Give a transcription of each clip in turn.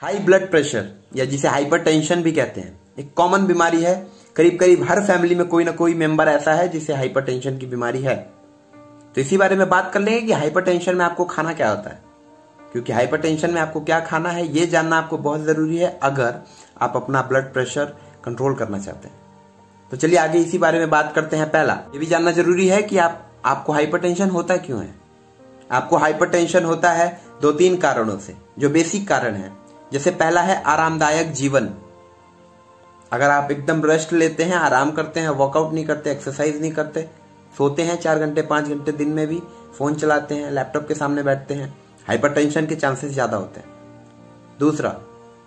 High blood pressure या जिसे hypertension भी कहते हैं एक कॉमन बीमारी है। करीब करीब हर फैमिली में कोई ना कोई मेंबर ऐसा है जिसे हाइपरटेंशन की बीमारी है। तो इसी बारे में बात कर लेंगे कि हाइपरटेंशन में आपको खाना क्या होता है, क्योंकि हाइपरटेंशन में आपको क्या खाना है ये जानना आपको बहुत जरूरी है अगर आप अपना ब्लड प्रेशर कंट्रोल करना चाहते हैं। तो चलिए आगे इसी बारे में बात करते हैं। पहला ये भी जानना जरूरी है कि आपको हाइपरटेंशन होता क्यों है। आपको हाइपरटेंशन होता है 2-3 कारणों से, जो बेसिक कारण है। जैसे पहला है आरामदायक जीवन। अगर आप एकदम रेस्ट लेते हैं, आराम करते हैं, वर्कआउट नहीं करते, एक्सरसाइज नहीं करते, सोते हैं 4 घंटे 5 घंटे दिन में भी, फोन चलाते हैं, लैपटॉप के सामने बैठते हैं, हाइपरटेंशन के चांसेस ज्यादा होते हैं। दूसरा,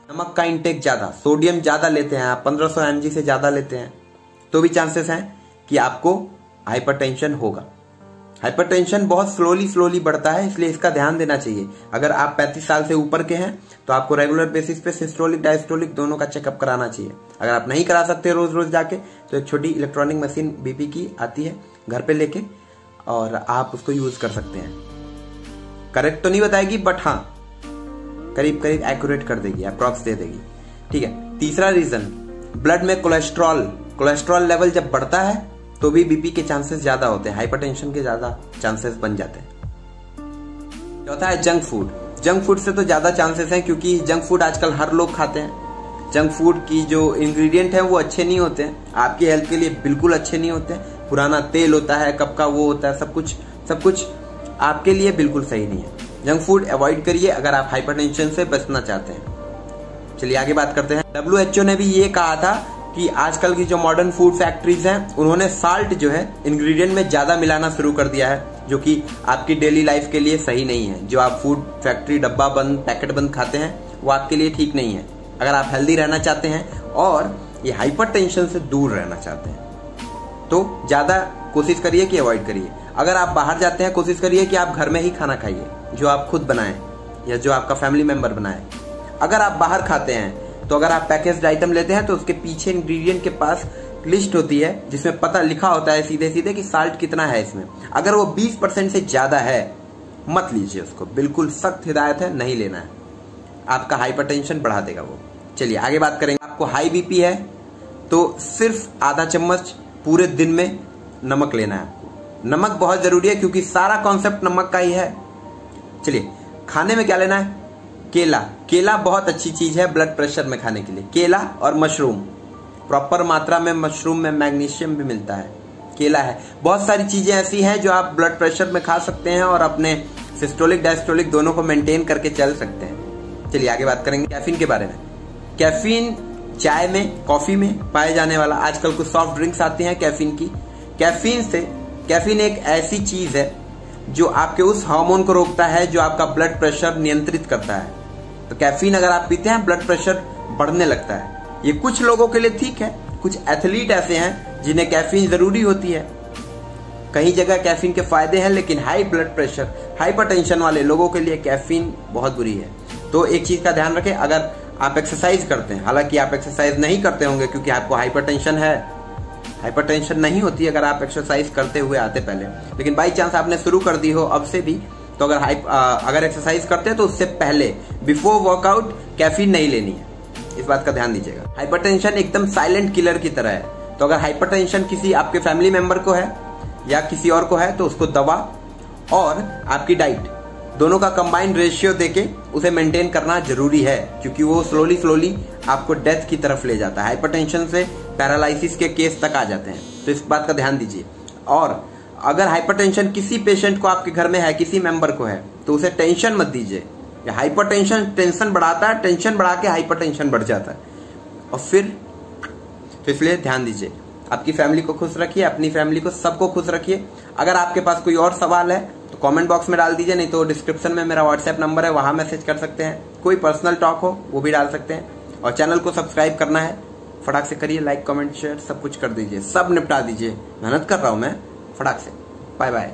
नमक का इंटेक ज्यादा, सोडियम ज्यादा लेते हैं आप, 1500 mg से ज्यादा लेते हैं तो भी चांसेस हैं कि आपको हाइपरटेंशन होगा। हाइपरटेंशन बहुत स्लोली बढ़ता है, इसलिए इसका ध्यान देना चाहिए। अगर आप 35 साल से ऊपर के हैं तो आपको रेगुलर बेसिस पे सिस्टोलिक डायस्टोलिक दोनों का चेकअप कराना चाहिए। अगर आप नहीं करा सकते रोज जाके तो एक छोटी इलेक्ट्रॉनिक मशीन बीपी की आती है घर पे लेके, और आप उसको यूज कर सकते हैं। करेक्ट तो नहीं बताएगी बट हाँ करीब एक्यूरेट कर देगी, अप्रॉक्स दे देगी। ठीक है। तीसरा रीजन, ब्लड में कोलेस्ट्रॉल लेवल जब बढ़ता है तो भी बीपी के चांसेस ज्यादा होते हैं, हाइपरटेंशन के ज्यादा चांसेस बन जाते हैं। चौथा है जंक फूड से तो ज्यादा चांसेस हैं, क्योंकि जंक फूड आजकल हर लोग खाते हैं। जंक फूड की जो इंग्रेडिएंट है वो अच्छे नहीं होते हैं, आपकी हेल्थ के लिए बिल्कुल अच्छे नहीं होते हैं। पुराना तेल होता है, कब का वो होता है, सब कुछ आपके लिए बिल्कुल सही नहीं है। जंक फूड अवॉइड करिए अगर आप हाइपरटेंशन से बचना चाहते हैं। चलिए आगे बात करते हैं। WHO ने भी ये कहा था कि आजकल की जो मॉडर्न फूड फैक्ट्रीज हैं उन्होंने साल्ट जो है इंग्रेडिएंट में ज्यादा मिलाना शुरू कर दिया है, जो कि आपकी डेली लाइफ के लिए सही नहीं है। जो आप फूड फैक्ट्री डब्बा बंद पैकेट बंद खाते हैं वो आपके लिए ठीक नहीं है। अगर आप हेल्दी रहना चाहते हैं और ये हाइपरटेंशन से दूर रहना चाहते हैं तो ज्यादा कोशिश करिए कि अवॉइड करिए। अगर आप बाहर जाते हैं कोशिश करिए कि आप घर में ही खाना खाइए, जो आप खुद बनाएं या जो आपका फैमिली मेंबर बनाए। अगर आप बाहर खाते हैं तो अगर आप पैकेज्ड आइटम लेते हैं तो उसके पीछे इंग्रेडिएंट के पास लिस्ट होती है जिसमें पता लिखा होता है सीधे कि साल्ट कितना है इसमें। अगर वो 20% से ज्यादा है मत लीजिए उसको, बिल्कुल सख्त हिदायत है, नहीं लेना है, आपका हाइपरटेंशन बढ़ा देगा वो। चलिए आगे बात करेंगे। आपको हाई बीपी है तो सिर्फ आधा चम्मच पूरे दिन में नमक लेना है आपको। नमक बहुत जरूरी है क्योंकि सारा कॉन्सेप्ट नमक का ही है। चलिए खाने में क्या लेना है। केला बहुत अच्छी चीज है ब्लड प्रेशर में खाने के लिए। केला और मशरूम, प्रॉपर मात्रा में मशरूम में मैग्नीशियम भी मिलता है, केला है। बहुत सारी चीजें ऐसी हैं जो आप ब्लड प्रेशर में खा सकते हैं और अपने सिस्टोलिक डायस्टोलिक दोनों को मेंटेन करके चल सकते हैं। चलिए आगे बात करेंगे कैफीन के बारे में। कैफीन चाय में, कॉफी में पाए जाने वाला, आजकल कुछ सॉफ्ट ड्रिंक्स आती हैं कैफीन की। कैफीन एक ऐसी चीज है जो आपके उस हार्मोन को रोकता है जो आपका ब्लड प्रेशर नियंत्रित करता है। तो कैफीन अगर आप पीते हैं ब्लड प्रेशर बढ़ने लगता है। ये कुछ लोगों के लिए ठीक है, कुछ एथलीट ऐसे हैं जिन्हें कैफीन जरूरी होती है। कई जगह कैफीन के फायदे हैं, लेकिन हाई ब्लड प्रेशर हाइपरटेंशन वाले लोगों के लिए कैफीन बहुत बुरी है। तो एक चीज का ध्यान रखें, अगर आप एक्सरसाइज करते हैं, हालांकि आप एक्सरसाइज नहीं करते होंगे क्योंकि आपको हाइपरटेंशन है, हाइपरटेंशन नहीं होती अगर आप एक्सरसाइज करते हुए आते पहले, लेकिन बाई चांस आपने शुरू कर दी हो अब से भी, तो अगर एक्सरसाइज करते हैं तो उससे पहले बिफोर वर्कआउट कैफीन नहीं लेनी है। इस बात का ध्यान दीजिएगा। हाइपरटेंशन एकदम साइलेंट किलर की तरह है। तो अगर हाइपरटेंशन किसी आपके फैमिली मेंबर को है या किसी और को है तो उसको दवा और आपकी डाइट दोनों का कंबाइंड रेशियो देके उसे मेंटेन करना जरूरी है, क्योंकि वो स्लोली आपको डेथ की तरफ ले जाता है। हाइपरटेंशन से पैरालिसिस के केस तक आ जाते हैं, तो इस बात का ध्यान दीजिए। और अगर हाइपरटेंशन किसी पेशेंट को आपके घर में है, किसी मेंबर को है, तो उसे टेंशन मत दीजिए। हाइपरटेंशन टेंशन बढ़ाता है, टेंशन बढ़ा के हाइपरटेंशन बढ़ जाता है, और फिर तो इसलिए ध्यान दीजिए। आपकी फैमिली को खुश रखिए, अपनी फैमिली को, सबको खुश रखिए। अगर आपके पास कोई और सवाल है तो कमेंट बॉक्स में डाल दीजिए, नहीं तो डिस्क्रिप्शन में मेरा व्हाट्सएप नंबर है, वहां मैसेज कर सकते हैं। कोई पर्सनल टॉक हो वो भी डाल सकते हैं। और चैनल को सब्सक्राइब करना है फटाक से करिए, लाइक कमेंट शेयर सब कुछ कर दीजिए, सब निपटा दीजिए। मेहनत कर रहा हूं मैं, फटाक से। Bye bye.